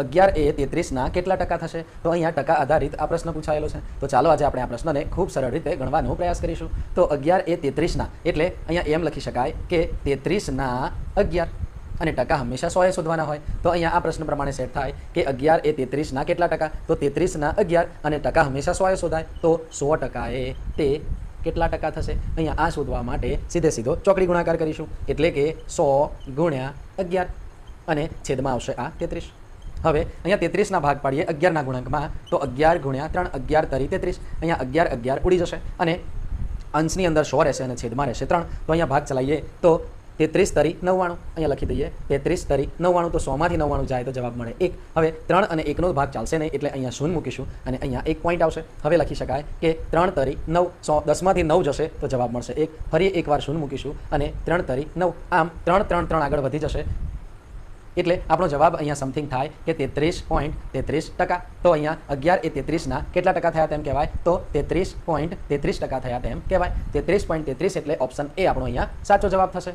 11 એ 33ના કેટલા ટકા થશે? તો અહીંયા ટકા આધારિત આ પ્રશ્ન પૂછાયેલો છે. તો ચાલો આજે આપણે આ પ્રશ્નને ખૂબ સરળ રીતે ગણવાનો પ્રયાસ કરીશું. તો 11 એ 33ના એટલે અહીંયા એમ લખી શકાય કે 33ના 11 અને ટકા હંમેશા 100 એ શોધવાના હોય. તો અહીંયા આ પ્રશ્ન પ્રમાણે સેટ થાય કે 11 એ 33ના કેટલા ટકા? તો 33ના 11 અને ટકા હંમેશા 100 એ શોધાય. તો 100% એ તે કેટલા ટકા થશે? અહીંયા આ શોધવા માટે સીધો ચોકડી ગુણાકાર કરીશું. એટલે કે 100 ગુણ્યા 11 અને છેદમાં આવશે આ 33. હવે અહીંયા 33ના ભાગ પાડીએ 11ના ગુણાંકમાં. તો 11 ગુણ્યા 3, 11 તરી 33. અહીંયા 11 ઉડી જશે અને અંશની અંદર 100 રહેશે અને છેદમાં રહેશે 3. તો અહીંયા ભાગ ચલાવીએ તો 33 તરી 99. અહીંયા લખી દઈએ 33 તરી 99. તો 100માંથી 99 જાય તો જવાબ મળે 1. હવે 3 અને 1નો ભાગ ચાલશે નહીં એટલે અહીંયા 0 મૂકીશું અને અહીંયા 1 પોઈન્ટ આવશે. હવે લખી શકાય કે 3 તરી 9. 10માંથી 9 જશે તો જવાબ મળશે 1. ફરી એકવાર 0 મૂકીશું અને 3 તરી 9. આમ 3, 3, 3 આગળ વધી જશે એટલે આપણો જવાબ અહીંયા સમથિંગ થાય કે 33.33%. તો અહીંયા 11 એ 33ના કેટલા ટકા થયા તેમ કહેવાય? તો 33.33% થયા તેમ કહેવાય. 33.33 એટલે ઓપ્શન એ આપણો અહીંયા સાચો જવાબ થશે.